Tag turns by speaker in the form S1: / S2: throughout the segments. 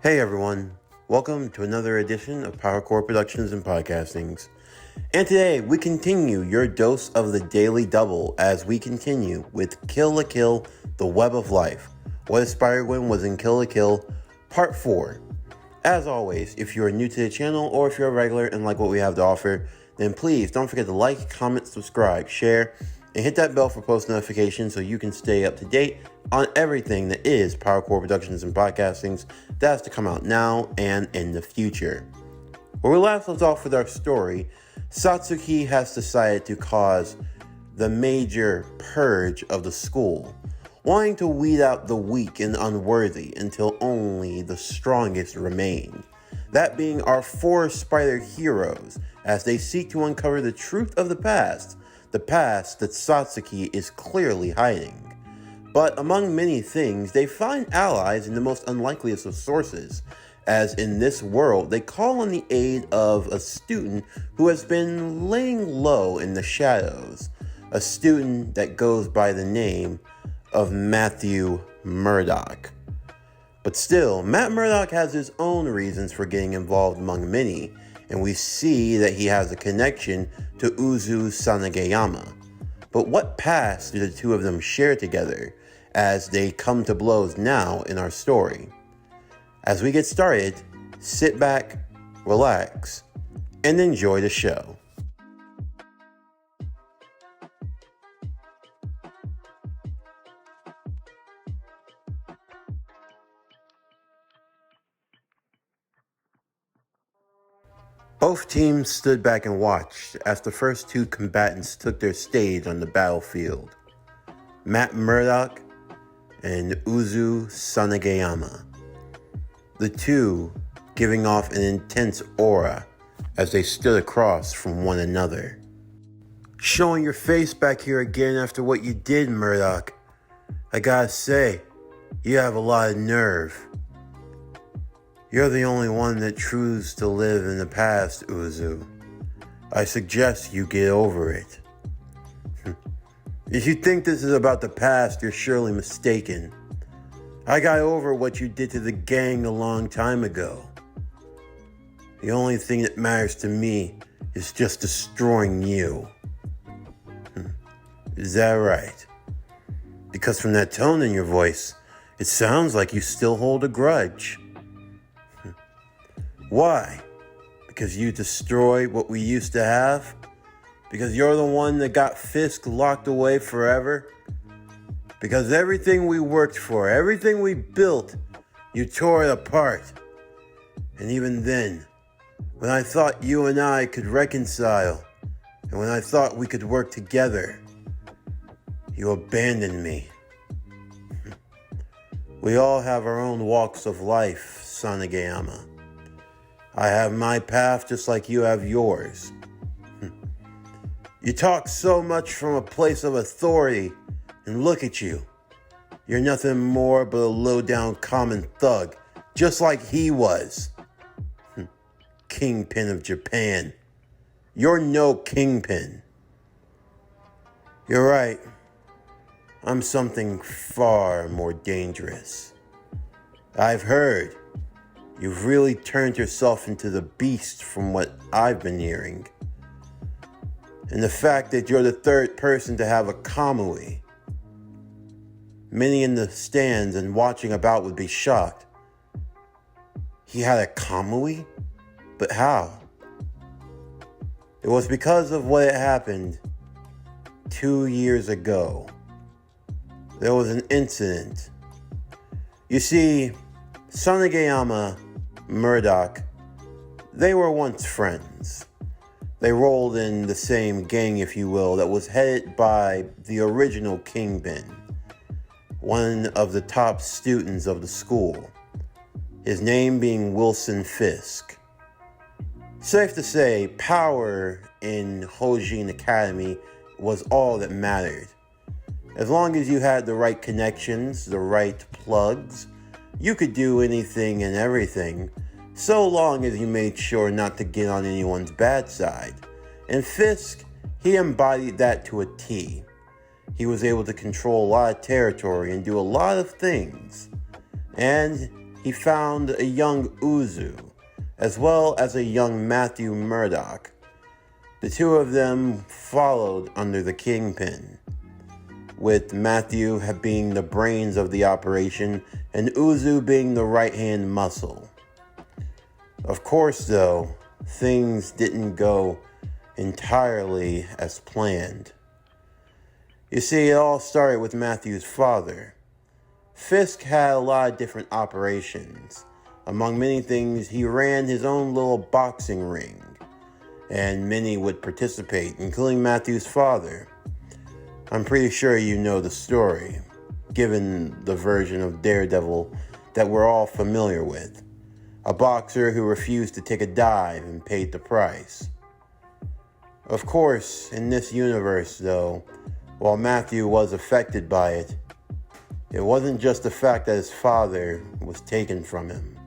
S1: Hey everyone, welcome to another edition of PowerCore Productions and Podcastings. And today we continue your dose of the Daily Double as we continue with Kill la Kill, The Web of Life. What if Spider-Gwen was in Kill la Kill, Part 4. As always, if you are new to the channel or if you're a regular and like what we have to offer, then please don't forget to like, comment, subscribe, share, and hit that bell for post notifications so you can stay up to date on everything that is PowerCore Productions and Podcastings that has to come out now and in the future. Where we last left off with our story, Satsuki has decided to cause the major purge of the school, wanting to weed out the weak and unworthy until only the strongest remain. That being our 4 spider heroes, as they seek to uncover the truth of the past that Satsuki is clearly hiding. But among many things, they find allies in the most unlikeliest of sources, as in this world, they call on the aid of a student who has been laying low in the shadows, a student that goes by the name of Matthew Murdock. But still, Matt Murdock has his own reasons for getting involved among many, and we see that he has a connection to Uzu Sanegayama. But what past do the two of them share together as they come to blows now in our story? As we get started, sit back, relax, and enjoy the show. Both teams stood back and watched as the first 2 combatants took their stage on the battlefield. Matt Murdock and Uzu Sanegayama. The two giving off an intense aura as they stood across from one another. Showing your face back here again after what you did, Murdock. I gotta say, you have a lot of nerve. You're the only one that chooses to live in the past, Uzu. I suggest you get over it. If you think this is about the past, you're surely mistaken. I got over what you did to the gang a long time ago. The only thing that matters to me is just destroying you. Is that right? Because from that tone in your voice, it sounds like you still hold a grudge. Why? Because you destroyed what we used to have? Because you're the one that got Fisk locked away forever? Because everything we worked for, everything we built, you tore it apart. And even then, when I thought you and I could reconcile, and when I thought we could work together, you abandoned me. We all have our own walks of life, Sanegayama. I have my path just like you have yours. You talk so much from a place of authority, and look at you. You're nothing more but a low-down common thug, just like he was. Kingpin of Japan. You're no kingpin. You're right. I'm something far more dangerous. I've heard. You've really turned yourself into the beast from what I've been hearing. And the fact that you're the 3rd person to have a Kamui. Many in the stands and watching about would be shocked. He had a Kamui? But how? It was because of what had happened 2 years ago. There was an incident. You see, Sanegayama, Murdock, they were once friends. They rolled in the same gang, if you will, that was headed by the original Kingpin, one of the top students of the school, his name being Wilson Fisk. Safe to say, power in Hojin Academy was all that mattered. As long as you had the right connections, the right plugs, you could do anything and everything, so long as you made sure not to get on anyone's bad side. And Fisk, he embodied that to a T. He was able to control a lot of territory and do a lot of things. And he found a young Uzu, as well as a young Matthew Murdock. The two of them followed under the kingpin, with Matthew being the brains of the operation and Uzu being the right-hand muscle. Of course, though, things didn't go entirely as planned. You see, it all started with Matthew's father. Fisk had a lot of different operations. Among many things, he ran his own little boxing ring, and many would participate, including Matthew's father. I'm pretty sure you know the story, given the version of Daredevil that we're all familiar with. A boxer who refused to take a dive and paid the price. Of course, in this universe, though, while Matthew was affected by it, it wasn't just the fact that his father was taken from him,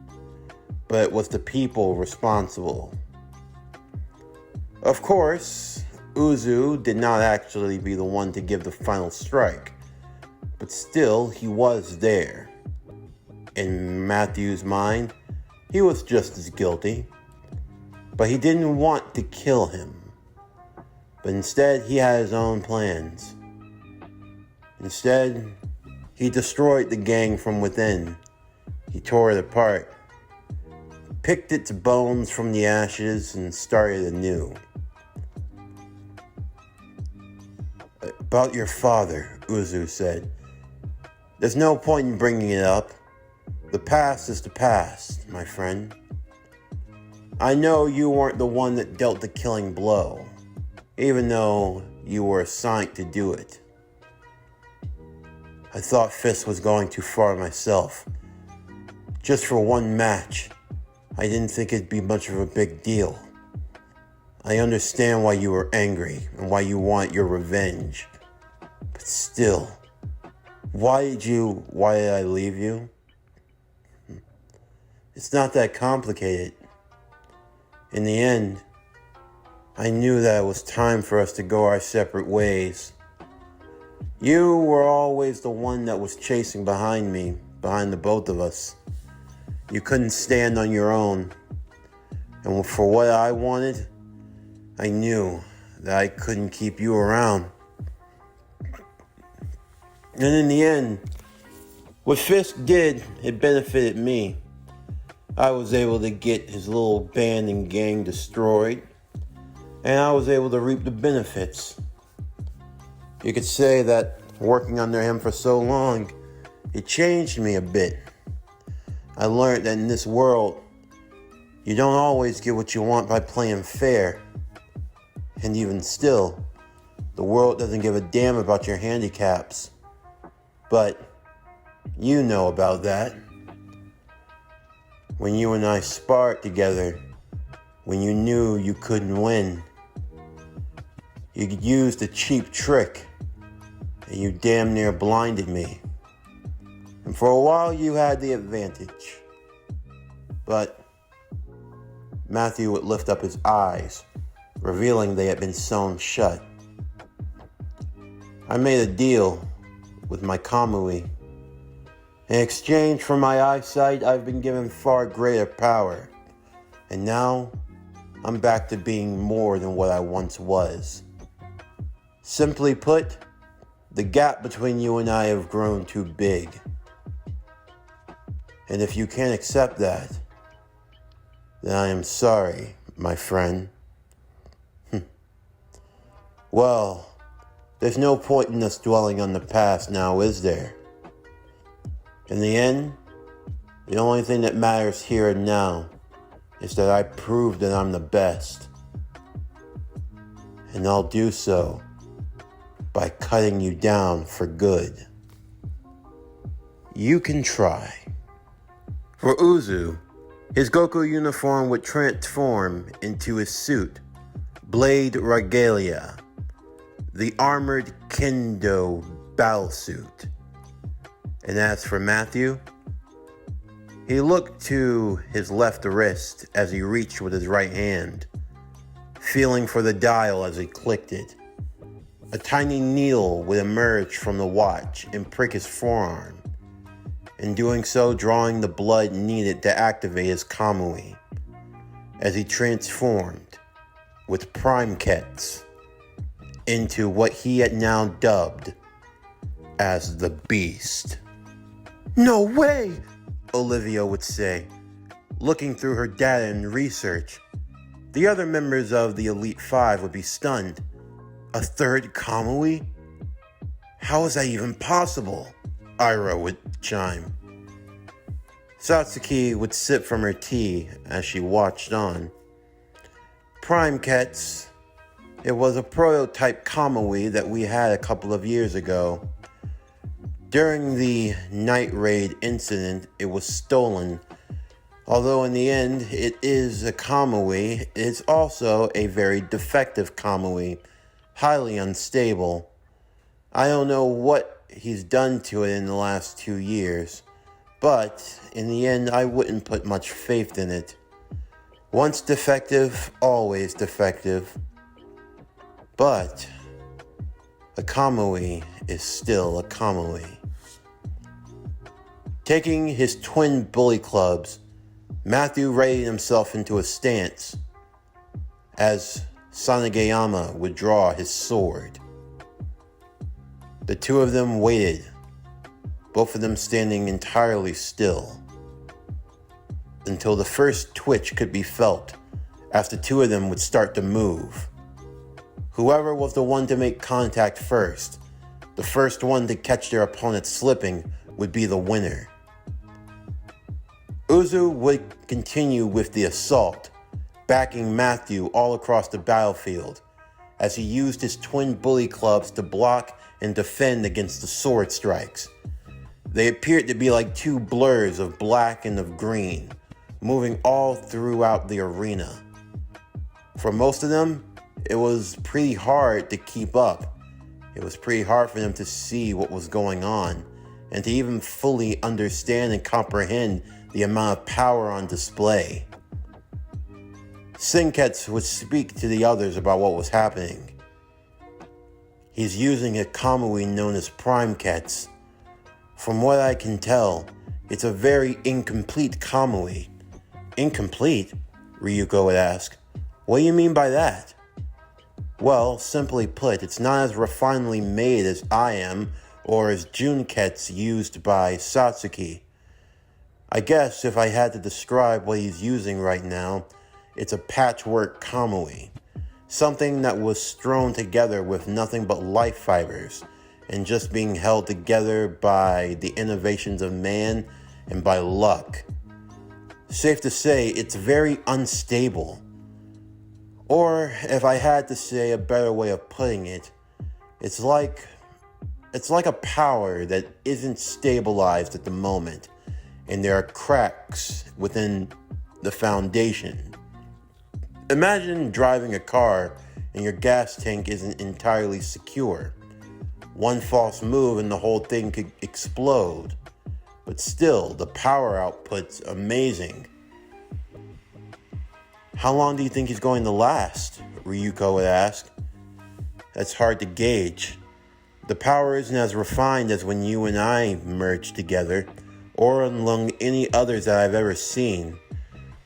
S1: but it was the people responsible. Of course, Uzu did not actually be the one to give the final strike, but still he was there. In Matthew's mind, he was just as guilty, but he didn't want to kill him. But instead, he had his own plans. Instead, he destroyed the gang from within. He tore it apart, picked its bones from the ashes, and started anew. About your father, Uzu said. There's no point in bringing it up. The past is the past, my friend. I know you weren't the one that dealt the killing blow, even though you were assigned to do it. I thought Fisk was going too far myself. Just for one match, I didn't think it'd be much of a big deal. I understand why you were angry and why you want your revenge. But still, why did I leave you? It's not that complicated. In the end, I knew that it was time for us to go our separate ways. You were always the one that was chasing behind me, behind the both of us. You couldn't stand on your own. And for what I wanted, I knew that I couldn't keep you around. And in the end, what Fisk did, it benefited me. I was able to get his little band and gang destroyed, and I was able to reap the benefits. You could say that working under him for so long, it changed me a bit. I learned that in this world, you don't always get what you want by playing fair. And even still, the world doesn't give a damn about your handicaps. But you know about that. When you and I sparred together, when you knew you couldn't win, you used a cheap trick, and you damn near blinded me. And for a while you had the advantage. But Matthew would lift up his eyes, revealing they had been sewn shut. I made a deal with my Kamui. In exchange for my eyesight, I've been given far greater power. And now, I'm back to being more than what I once was. Simply put, the gap between you and I have grown too big. And if you can't accept that, then I am sorry, my friend. Well, there's no point in us dwelling on the past now, is there? In the end, the only thing that matters here and now is that I prove that I'm the best. And I'll do so by cutting you down for good. You can try. For Uzu, his Goku uniform would transform into his suit, Blade Regalia, the armored Kendo battlesuit. And as for Matthew, he looked to his left wrist as he reached with his right hand, feeling for the dial as he clicked it. A tiny needle would emerge from the watch and prick his forearm, in doing so drawing the blood needed to activate his Kamui, as he transformed with Prime Kets into what he had now dubbed as the Beast. "No way!" Olivia would say, looking through her data and research. The other members of the Elite Five would be stunned. A third Kamui? How is that even possible? Ira would chime. Satsuki would sip from her tea as she watched on. Prime Kets. It was a prototype Kamui that we had a couple of years ago. During the night raid incident, it was stolen. Although in the end, it is a Kamui, it's also a very defective Kamui, highly unstable. I don't know what he's done to it in the last 2 years, but in the end, I wouldn't put much faith in it. Once defective, always defective. But a Kamui is still a Kamui. Taking his twin bully clubs, Matthew readied himself into a stance as Sanegayama would draw his sword. The two of them waited, both of them standing entirely still, until the first twitch could be felt as the two of them would start to move. Whoever was the one to make contact first, the first one to catch their opponent slipping, would be the winner. Uzu would continue with the assault, backing Matthew all across the battlefield, as he used his twin bully clubs to block and defend against the sword strikes. They appeared to be like two blurs of black and of green, moving all throughout the arena. For most of them, it was pretty hard to keep up. It was pretty hard for them to see what was going on, and to even fully understand and comprehend the amount of power on display. Senketsu would speak to the others about what was happening. He's using a Kamui known as Prime Kets. From what I can tell, it's a very incomplete Kamui. Incomplete? Ryuko would ask. What do you mean by that? Well, simply put, it's not as refinedly made as I am or as Junkets used by Satsuki. I guess if I had to describe what he's using right now, it's a patchwork Kamui. Something that was strewn together with nothing but life fibers and just being held together by the innovations of man and by luck. Safe to say, it's very unstable. Or, if I had to say a better way of putting it, it's like a power that isn't stabilized at the moment, and there are cracks within the foundation. Imagine driving a car and your gas tank isn't entirely secure. One false move and the whole thing could explode. But still, the power output's amazing. How long do you think he's going to last? Ryuko would ask. That's hard to gauge. The power isn't as refined as when you and I merged together, or among any others that I've ever seen.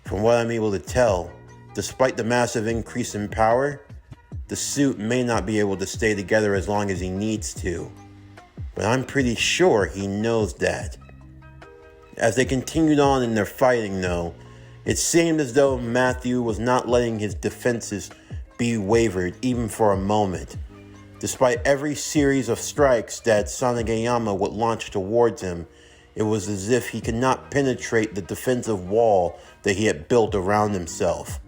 S1: From what I'm able to tell, despite the massive increase in power, the suit may not be able to stay together as long as he needs to. But I'm pretty sure he knows that. As they continued on in their fighting, though, it seemed as though Matthew was not letting his defenses be wavered even for a moment. Despite every series of strikes that Sanegayama would launch towards him, it was as if he could not penetrate the defensive wall that he had built around himself,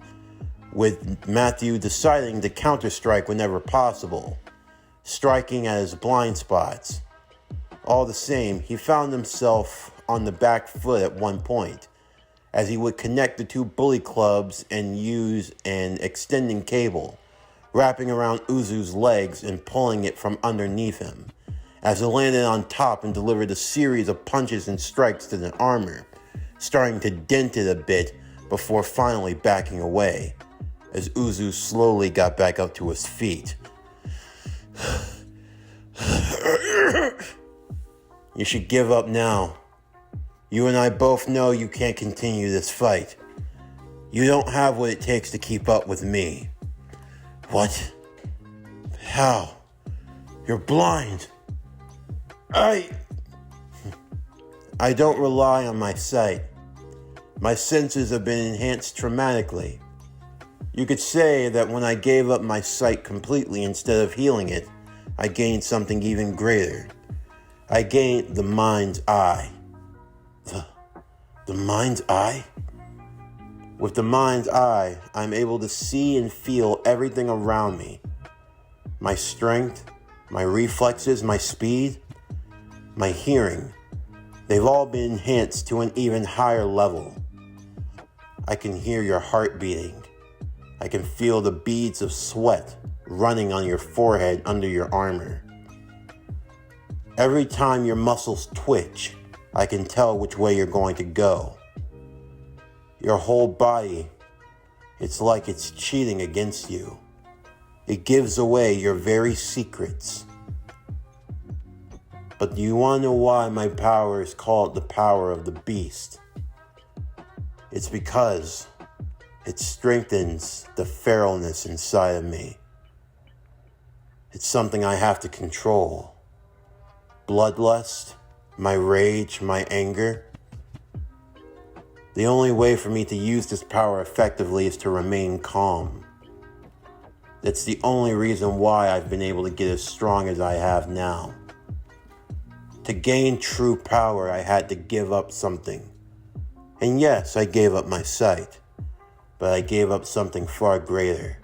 S1: with Matthew deciding to counter-strike whenever possible, striking at his blind spots. All the same, he found himself on the back foot at one point, as he would connect the two bully clubs and use an extending cable, wrapping around Uzu's legs and pulling it from underneath him, as it landed on top and delivered a series of punches and strikes to the armor, starting to dent it a bit before finally backing away, as Uzu slowly got back up to his feet. You should give up now. You and I both know you can't continue this fight. You don't have what it takes to keep up with me. What? How? You're blind. I don't rely on my sight. My senses have been enhanced traumatically. You could say that when I gave up my sight completely instead of healing it, I gained something even greater. I gained the mind's eye. The mind's eye? With the mind's eye, I'm able to see and feel everything around me. My strength, my reflexes, my speed, my hearing, they've all been enhanced to an even higher level. I can hear your heart beating. I can feel the beads of sweat running on your forehead under your armor. Every time your muscles twitch, I can tell which way you're going to go. Your whole body, it's like it's cheating against you. It gives away your very secrets. But do you want to know why my power is called the power of the beast? It's because it strengthens the feralness inside of me. It's something I have to control. Bloodlust, my rage, my anger. The only way for me to use this power effectively is to remain calm. That's the only reason why I've been able to get as strong as I have now. To gain true power, I had to give up something. And yes, I gave up my sight, but I gave up something far greater.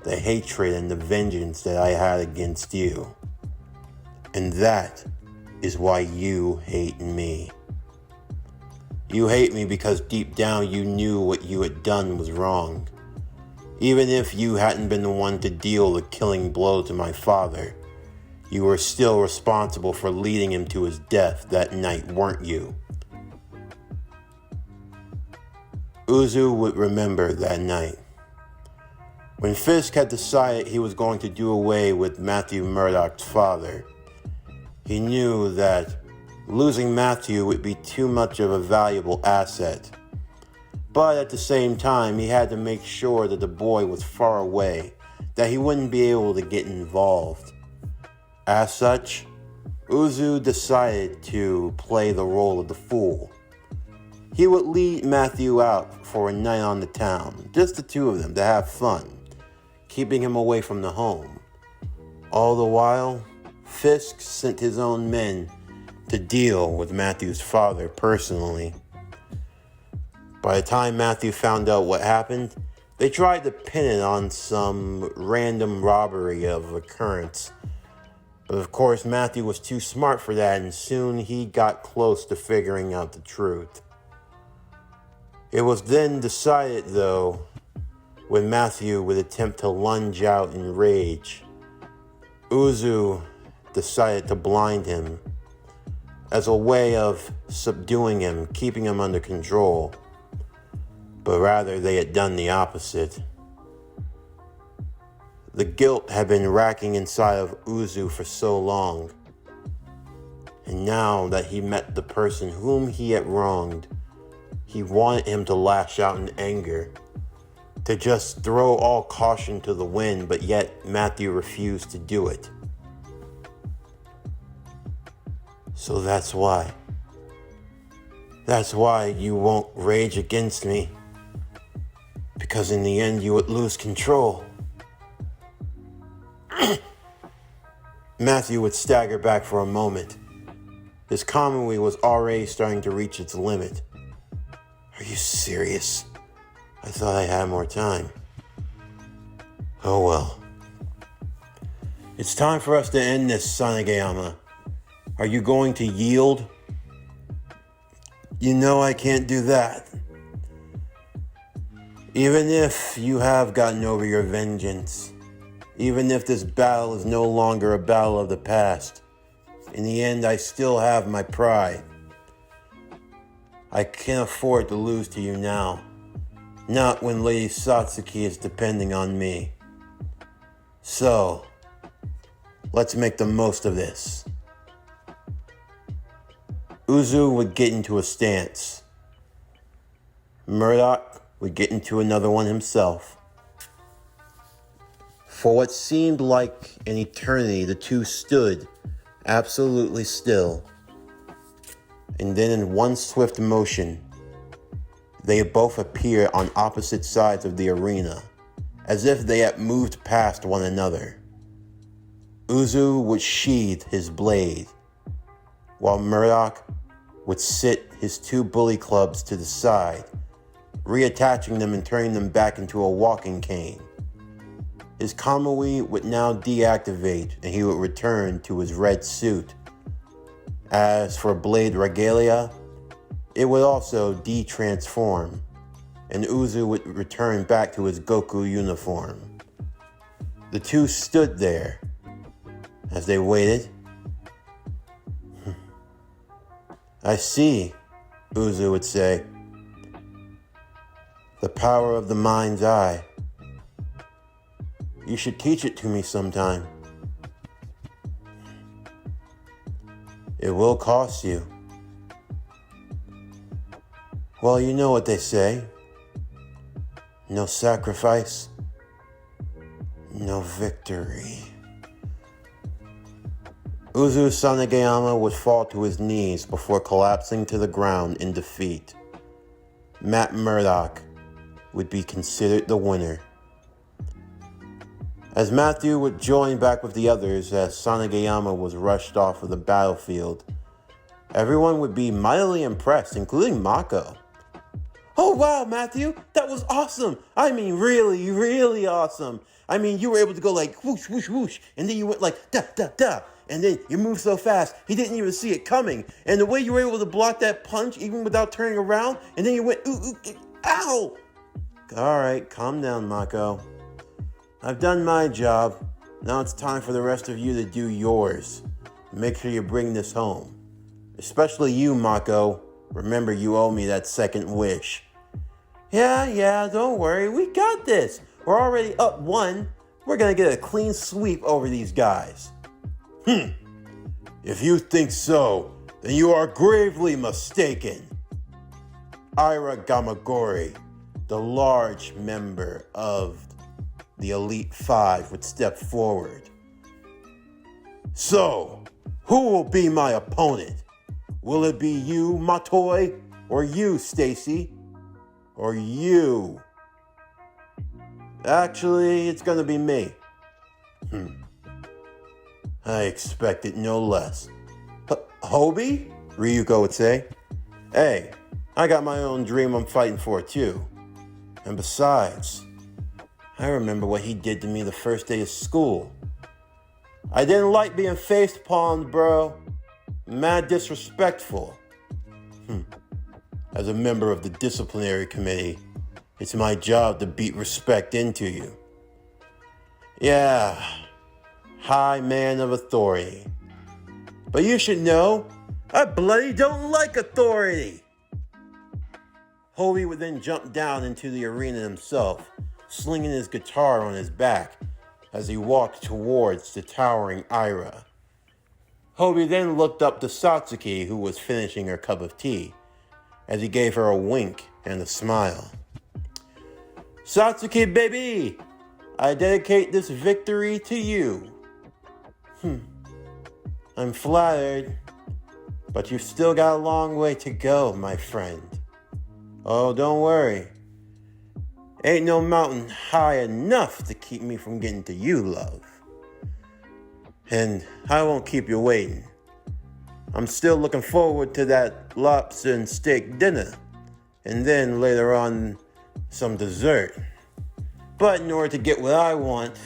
S1: The hatred and the vengeance that I had against you. And that is why you hate me. You hate me because deep down you knew what you had done was wrong. Even if you hadn't been the one to deal the killing blow to my father, you were still responsible for leading him to his death that night, weren't you? Uzu would remember that night. When Fisk had decided he was going to do away with Matthew Murdock's father, he knew that losing Matthew would be too much of a valuable asset. But at the same time, he had to make sure that the boy was far away, that he wouldn't be able to get involved. As such, Uzu decided to play the role of the fool. He would lead Matthew out for a night on the town, just the two of them, to have fun, keeping him away from the home. All the while, Fisk sent his own men to deal with Matthew's father personally. By the time Matthew found out what happened, they tried to pin it on some random robbery of occurrence. But of course, Matthew was too smart for that, and soon he got close to figuring out the truth. It was then decided, though, when Matthew would attempt to lunge out in rage, Uzu decided to blind him as a way of subduing him, keeping him under control. But rather, they had done the opposite. The guilt had been racking inside of Uzu for so long. And now that he met the person whom he had wronged, he wanted him to lash out in anger, to just throw all caution to the wind, but yet Matthew refused to do it. So that's why. That's why you won't rage against me. Because in the end you would lose control. Matthew would stagger back for a moment. His comedy was already starting to reach its limit. Are you serious? I thought I had more time. Oh well. It's time for us to end this, Sanegayama. Are you going to yield? You know I can't do that. Even if you have gotten over your vengeance, even if this battle is no longer a battle of the past, in the end I still have my pride. I can't afford to lose to you now. Not when Lady Satsuki is depending on me. So, let's make the most of this. Uzu would get into a stance. Murdock would get into another one himself. For what seemed like an eternity, the two stood absolutely still. And then in one swift motion, they both appeared on opposite sides of the arena, as if they had moved past one another. Uzu would sheathe his blade, while Murdock would sit his two bully clubs to the side, reattaching them and turning them back into a walking cane. His Kamui would now deactivate and he would return to his red suit. As for Blade Regalia, it would also de-transform, and Uzu would return back to his Goku uniform. The two stood there as they waited. I see, Uzu would say. The power of the mind's eye. You should teach it to me sometime. It will cost you. Well, you know what they say. No sacrifice, no victory. Uzu Sanegayama would fall to his knees before collapsing to the ground in defeat. Matt Murdock would be considered the winner. As Matthew would join back with the others as Sanegayama was rushed off of the battlefield, everyone would be mightily impressed, including Mako. Oh wow, Matthew, that was awesome. I mean, really, really awesome. I mean, you were able to go like whoosh, whoosh, whoosh, and then you went like da, da, da, and then you moved so fast, he didn't even see it coming. And the way you were able to block that punch even without turning around, and then you went ooh, ooh, ow. All right, calm down, Mako. I've done my job. Now it's time for the rest of you to do yours. Make sure you bring this home. Especially you, Mako. Remember, you owe me that second wish. Yeah, don't worry. We got this. We're already up 1. We're gonna get a clean sweep over these guys. If you think so, then you are gravely mistaken. Ira Gamagori, the large member of the Elite 5, would step forward. So, who will be my opponent? Will it be you, Matoi? Or you, Stacy? Or you? Actually, it's gonna be me. I expected no less. Hobie? Ryuko would say. Hey, I got my own dream I'm fighting for too. And besides, I remember what he did to me the first day of school. I didn't like being face palmed, bro. Mad disrespectful. As a member of the disciplinary committee, it's my job to beat respect into you. Yeah, high man of authority. But you should know, I bloody don't like authority. Hobie would then jump down into the arena himself, slinging his guitar on his back as he walked towards the towering Ira. Hobie then looked up to Satsuki, who was finishing her cup of tea, as he gave her a wink and a smile. Satsuki, baby! I dedicate this victory to you. I'm flattered, but you've still got a long way to go, my friend. Oh, don't worry. Ain't no mountain high enough to keep me from getting to you, love. And I won't keep you waiting. I'm still looking forward to that lobster and steak dinner, and then later on, some dessert. But in order to get what I want,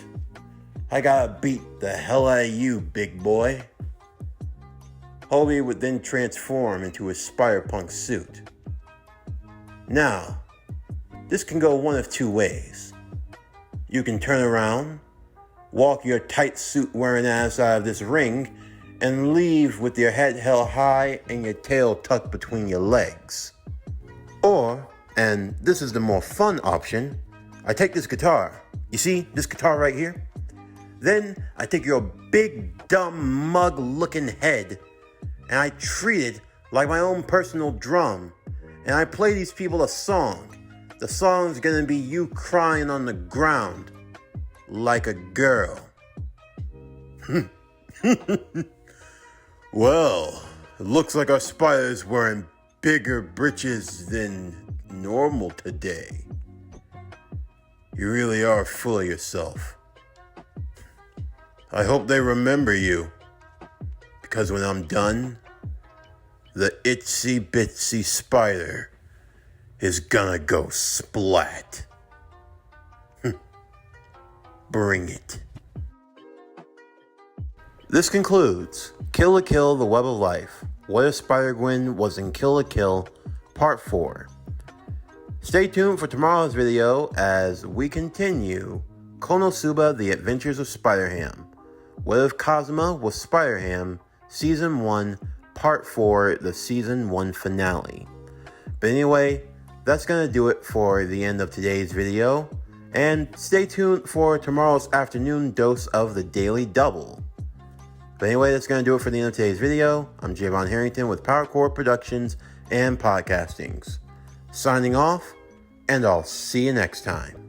S1: I gotta beat the hell out of you, big boy. Hobie would then transform into his Spider-Punk suit. Now, this can go one of two ways. You can turn around, walk your tight suit wearing ass out of this ring, and leave with your head held high and your tail tucked between your legs. Or, and this is the more fun option, I take this guitar. You see this guitar right here? Then I take your big, dumb, mug-looking head and I treat it like my own personal drum, and I play these people a song. The song's gonna be you crying on the ground like a girl. Well, it looks like our spider's wearing bigger britches than normal today. You really are full of yourself. I hope they remember you, because when I'm done, the itsy bitsy spider is gonna go splat. Bring it. This concludes Kill la Kill: The Web of Life. What if Spider-Gwen was in Kill la Kill Part 4? Stay tuned for tomorrow's video as we continue Konosuba: The Adventures of Spider-Ham. What if Kazuma was Spider-Ham, Season 1, Part 4, the Season 1 finale. But anyway, that's going to do it for the end of today's video. And stay tuned for tomorrow's afternoon dose of the Daily Double. But anyway, that's going to do it for the end of today's video. I'm Javon Harrington with PowerCore Productions and Podcastings. Signing off, and I'll see you next time.